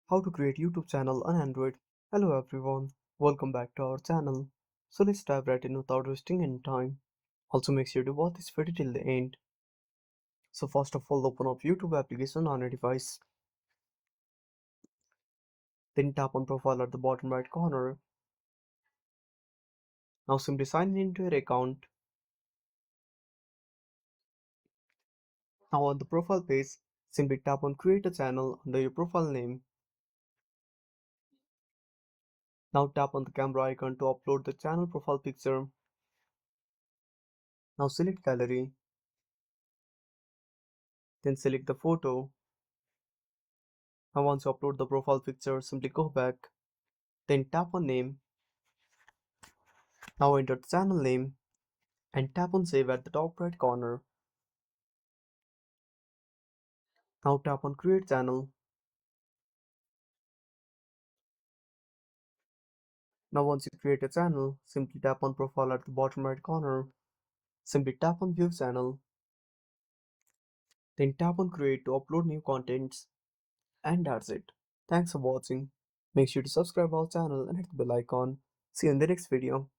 How to create YouTube channel on Android. Hello everyone, welcome back to our channel. So let's dive right in without wasting any time. Also make sure to watch this video till the end. So first of all, open up YouTube application on your device. Then tap on profile at the bottom right corner. Now simply sign in into your account. Now on the profile page, simply tap on create a channel under your profile name. Now tap on the camera icon to upload the channel profile picture. Now select gallery. Then select the photo. Now once you upload the profile picture, simply go back. Then tap on name. Now enter the channel name and tap on save at the top right corner. Now tap on create channel. Now once you create a channel, simply tap on profile at the bottom right corner. Simply tap on view channel. Then tap on create to upload new contents. And that's it. Thanks for watching. Make sure to subscribe our channel and hit the bell icon. See you in the next video.